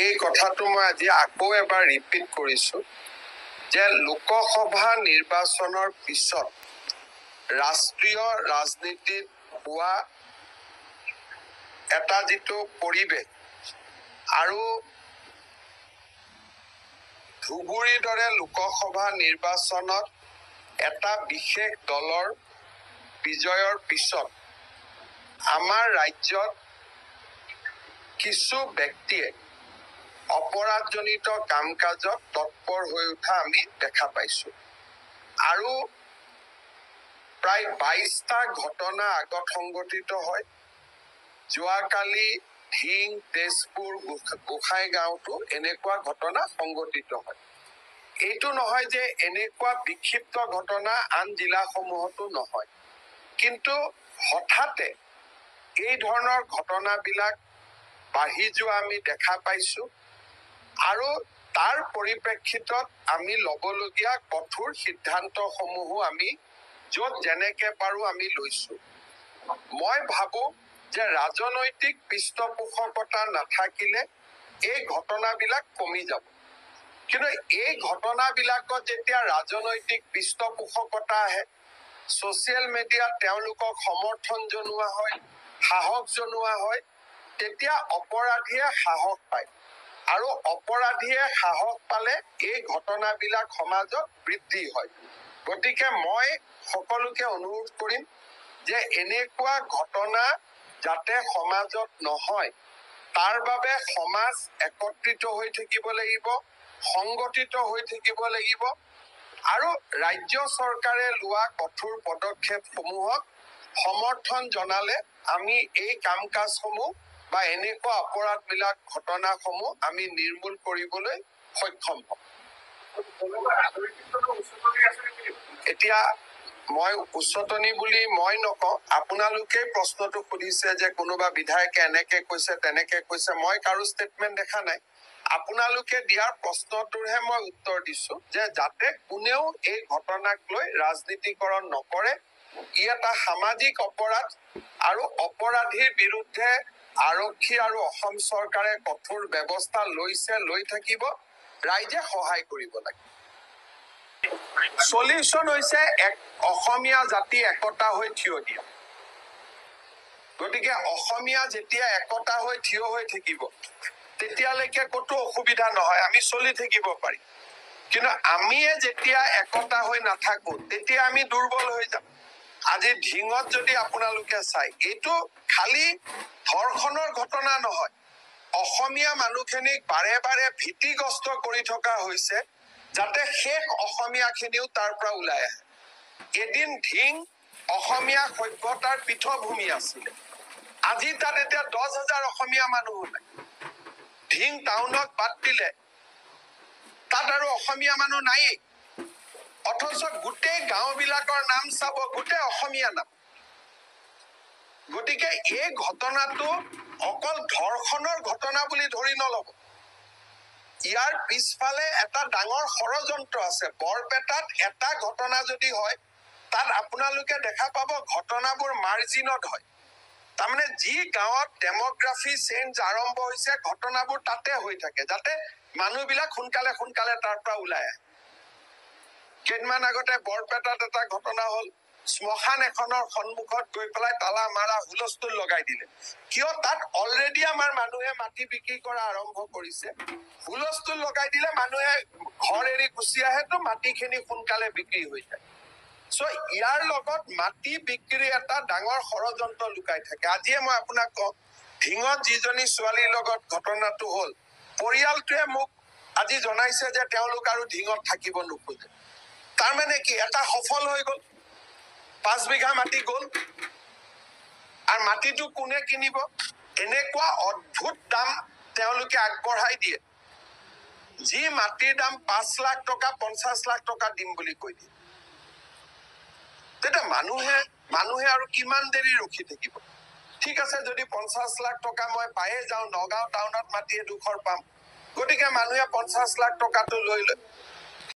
এই কথাটো মই আজি আকৌ এবাৰ ৰিপিট কৰিছো যে লোকসভা নিৰ্বাচনৰ পিছত ৰাষ্ট্ৰীয় ৰাজনীতিত হোৱা এটা যিটো পৰিৱেশ আৰু ধুবুৰীৰ দৰে লোকসভা নিৰ্বাচনত এটা বিশেষ দলৰ বিজয়ৰ পিছত আমাৰ ৰাজ্যত কিছু ব্যক্তিয়ে অপৰাধজনিত কাম কাজত তৎপৰ হৈ উঠা আমি দেখা পাইছো আৰু প্ৰায় 22টা ঘটনা আগত সংঘটিত হয়। যোৱাকালি ঢিং, তেজপুৰ, গোসাইগাঁওতো এনেকুৱা ঘটনা সংঘটিত হয়। এইটো নহয় যে এনেকুৱা বিক্ষিপ্ত ঘটনা আন জিলাসমূহতো নহয়, কিন্তু হঠাতে এই ধৰণৰ ঘটনাবিলাক বাঢ়ি যোৱা আমি দেখা পাইছো আৰু তাৰ পৰিপ্ৰেক্ষিতত আমি ল'বলগীয়া কঠোৰ সিদ্ধান্তসমূহো আমি য'ত যেনেকে পাৰো আমি লৈছো। মই ভাবো যে ৰাজনৈতিক পৃষ্ঠপোষকতা নাথাকিলে এই ঘটনাবিলাক কমি যাব, কিন্তু এই ঘটনাবিলাকত যেতিয়া ৰাজনৈতিক পৃষ্ঠপোষকতা আহে, ছ'চিয়েল মিডিয়াত তেওঁলোকক সমৰ্থন জনোৱা হয়, সাহস জনোৱা হয়, তেতিয়া অপৰাধীয়ে সাহস পায় আৰু অপৰাধীয়ে সাহস পালে এই ঘটনাবিলাক সমাজত বৃদ্ধি হয়। গতিকে মই সকলোকে অনুৰোধ কৰিম যে এনেকুৱা ঘটনা যাতে সমাজত নহয়, তাৰ বাবে সমাজ একত্ৰিত হৈ থাকিব লাগিব, সংগঠিত হৈ থাকিব লাগিব আৰু ৰাজ্য চৰকাৰে লোৱা কঠোৰ পদক্ষেপসমূহক সমৰ্থন জনালে আমি এই কাম কাজসমূহ বা এনেকুৱা অপৰাধবিলাক ঘটনাসমূহ আমি নিৰ্মূল কৰিবলৈ সক্ষম হ'ম। এতিয়া মই উচতনি বুলি মই নকওঁ, আপোনালোকে প্ৰশ্নটো সুধিছে যে কোনোবা বিধায়কে এনেকে কৈছে তেনেকে কৈছে, মই কাৰো ষ্টেটমেণ্ট দেখা নাই। আপোনালোকে দিয়াৰ প্ৰশ্নটোৰহে মই উত্তৰ দিছো যে যাতে কোনেও এই ঘটনাক লৈ ৰাজনীতিকৰণ নকৰে। ই এটা সামাজিক অপৰাধ আৰু অপৰাধীৰ বিৰুদ্ধে আৰক্ষী আৰু অসম চৰকাৰে কঠোৰ ব্যৱস্থা লৈছে, লৈ থাকিব। ৰাইজে সহায় কৰিব লাগে। সলিউশ্যন হৈছে এক অসমীয়া জাতি একতা হৈ থিয় দিয়া। গতিকে অসমীয়া যেতিয়া একতা হৈ থিয় হৈ থাকিব তেতিয়ালৈকে ক'তো অসুবিধা নহয়, আমি চলি থাকিব পাৰিম। কিন্তু আমিয়ে যেতিয়া একতা হৈ নাথাকো তেতিয়া আমি দুৰ্বল হৈ যাম। আজি ঢিঙত যদি আপোনালোকে চাই, এইটো খালি ধৰ্ষণৰ ঘটনা নহয়, অসমীয়া মানুহখিনিক বাৰে বাৰে ভীতিগ্ৰস্ত কৰি থকা হৈছে যাতে শেষ অসমীয়াখিনিও তাৰ পৰা ওলাই আহে। এদিন ঢিং অসমীয়া সভ্যতাৰ পীঠভূমি আছিলে, আজি তাত এতিয়া 10,000 অসমীয়া মানুহ ওলাই। ঢিং টাউনক বাদ দিলে তাত আৰু অসমীয়া মানুহ নায়েই, অথচ গোটেই গাঁওবিলাকৰ নাম চাব গোটেই অসমীয়া নাম। গতিকে এই ঘটনাটো অকল ধৰ্ষণৰ ঘটনা বুলি ধৰি নলব, ইয়াৰ পিছফালে এটা ডাঙৰ ষড়যন্ত্ৰ আছে। বৰপেটাত এটা ঘটনা যদি হয়, তাত আপোনালোকে দেখা পাব ঘটনাবোৰ মাৰ্জিনত হয়। তাৰমানে যি গাঁৱত ডেমোগ্ৰাফি চেঞ্জ আৰম্ভ হৈছে ঘটনাবোৰ তাতে হৈ থাকে, যাতে মানুহবিলাক সোনকালে সোনকালে তাৰ পৰা ওলাই আহে। কেইদিনমান আগতে বৰপেটাত এটা ঘটনা হ'ল, শ্মশান এখনৰ সন্মুখত গৈ পেলাই তালা মাৰা হুলস্থুল লগাই দিলে। কিয়? তাত অলৰেডি আমাৰ মানুহে মাটি বিক্ৰী কৰা আৰম্ভ কৰিছে। হুলস্থুল লগাই দিলে মানুহে ঘৰ এৰি গুচি আহে, তো মাটিখিনি সোনকালে বিক্ৰী হৈ যায়। ইয়াৰ লগত মাটি বিক্ৰী এটা ডাঙৰ ষড়যন্ত্ৰ লুকাই থাকে। আজিয়ে মই আপোনাক কওঁ, ঢিঙত যিজনী ছোৱালীৰ লগত ঘটনাটো হ'ল, পৰিয়ালটোৱে মোক আজি জনাইছে যে তেওঁলোক আৰু ঢিঙত থাকিব নোখোজে। তাৰমানে কি? এটা সফল হৈ গ'ল, 5 বিঘা মাটি গ'ল, আৰু মাটিটো কোনে কিনিব? এনেকুৱা অদ্ভুত দাম তেওঁলোকে আগবঢ়াই দিয়ে, যি মাটিৰ দাম 5 লাখ টকা 50 লাখ টকা দিম বুলি কৈ দিয়ে। তেতিয়া মানুহে আৰু কিমান দেৰি ৰখি থাকিব? ঠিক আছে, যদি 50 লাখ টকা মই পায়ে যাওঁ, নগাঁও টাউনত মাটি এডোখৰ পাম, গতিকে মানুহে 50 লাখ টকাটো লৈ লয়।